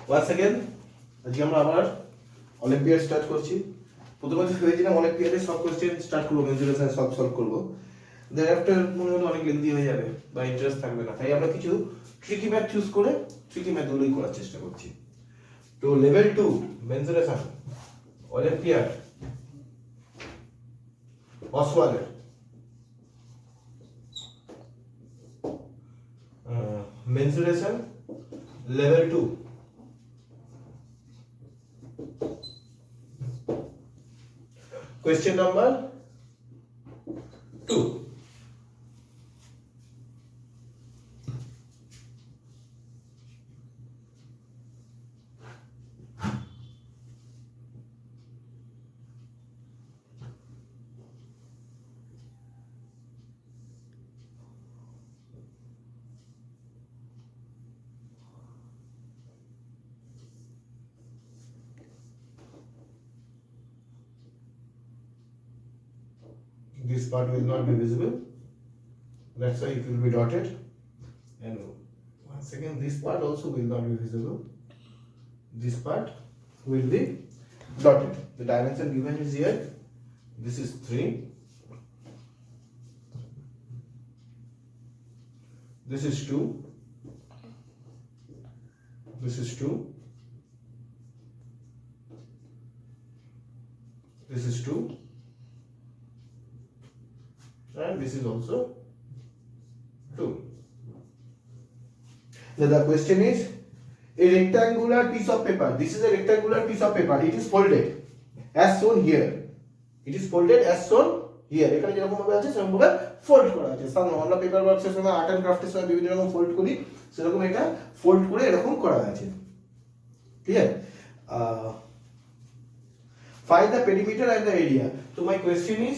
Once again আজকে আমরা আবার অলিম্পিয়াড স্টার্ট করছি। প্রথমে ভেবেছিলাম অলিম্পিয়াডে সব কোয়েশ্চেন স্টার্ট করবো, মেনসুরেশন সব সলভ করবো, দেন আফটার মনে হলো অনেক লেন্দি হয়ে যাবে বা ইন্টারেস্ট থাকবে না, তাই আমরা কিছু ট্রিকি ম্যাথ চুজ করে ট্রিকি ম্যাথগুলোই করার চেষ্টা করছি। তো লেভেল 2 মেনসুরেশন অলিম্পিয়াড অসওয়ালের mensuration level 2 question number 2. This part will not be visible, that's why it will be dotted, and once again this part also will not be visible, this part will be dotted. The dimension given is here, this is 3, this is 2, this is 2, this is 2, and this is also 2. Now the question is a rectangular piece of paper. This is a rectangular piece of paper. It is folded as shown here. It is folded as shown here. এখানে যেরকম ভাবে আছে সেরকম ভাবে fold করা আছে। সাধারণত আমরা পেপার ওয়ার্কসের সময় আর্ট এন্ড ক্রাফটের সময় বিভিন্ন রকম ফোল্ড করি, সেরকম এটা ফোল্ড করে এরকম করা আছে। Clear? Find the perimeter and the area. So my question is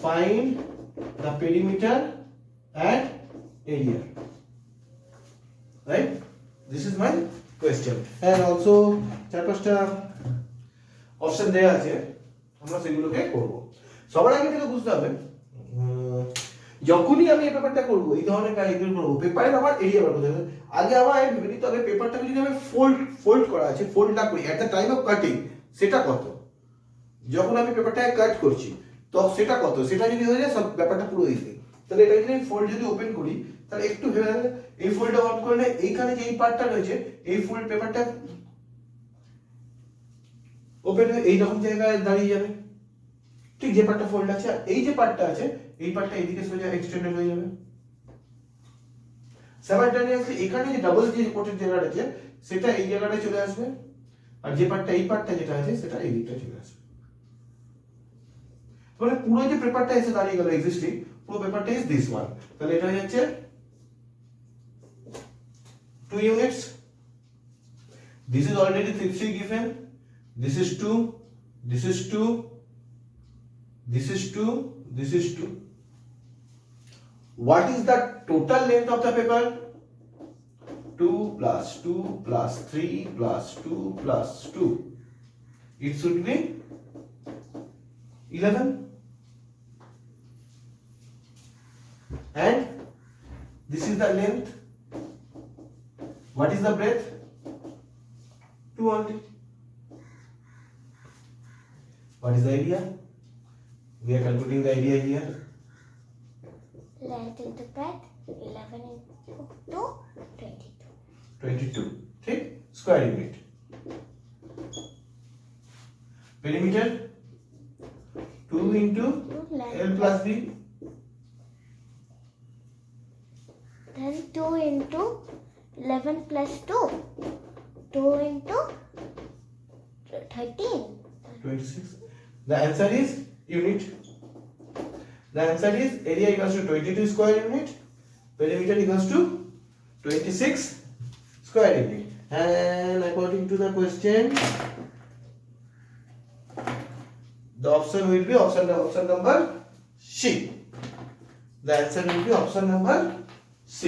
find the perimeter and area, right? This is my question, and also চার পাঁচটা অপশন দেয়া আছে, আমরা সেগুলোকে করব। সবার আগে থেকে বুঝতে হবে যখনই আমি এই পেপারটা করব, এই ধরনের কাজগুলো করব, পেপারের আমার এরিয়া বার করতে হবে। আগে আমার ভেবে নিতে হবে পেপারটাকে যদি আমি ফোল্ড করা আছে, ফোল্ড না করি at the time of cutting, সেটা কত। যখন আমি পেপারটাকে কাট করছি তো সেটা কত, সেটা যদি হয়ে যায় সব ব্যাপারটা পুরো ইজি। তাহলে এটা যদি আমি ফোল্ড যদি ওপেন করি, তাহলে একটু ভেবে দেখেন এই ফোল্ডটা অন করলে এইখানে যে এই পার্টটা রয়েছে, এই ফোল্ড পেপারটা ওপেন হয়ে এই রকম জায়গায় দাঁড়িয়ে যাবে, ঠিক যে পার্টটা ফোল্ড আছে। আর এই যে পার্টটা আছে, এই পার্টটা এইদিকে সোজা এক্সটেন্ডেড হয়ে যাবে। সাইমালটেনিয়াসলি এখানে যে ডাবল যে কোটের জায়গাটা আছে সেটা এই জায়গাটায় চলে আসবে, আর যে পার্টটা এই পার্টটা যেটা আছে সেটা এই দিকটা চলে আসবে। তাহলে পুরো যে পেপারটা এসে দাঁড়িয়ে গেল এক্সিস্টিং, পুরো পেপারটা ইজ দিস ওয়ান। তাহলে এটা হয়ে যাচ্ছে 2 units. This is already 3 given. This is 2, this is 2, this is 2, this is 2. What is the total length of the paper? 2 plus 2 plus 3 plus 2 plus 2. It should be 11. And this is the length. What is the breadth? 2 only. What is the area? We are calculating the area here. Length into breadth 11 into 2 22. 22. ठीक? Square unit. Perimeter 2 into L plus B. Then 2 into 11 plus 2. 2 into 13. 26. The answer is unit. The answer is area equals to 22 square unit. Perimeter equals to 26 square unit. And according to the question, the option will be option number C. The answer will be option number C.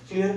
Clear?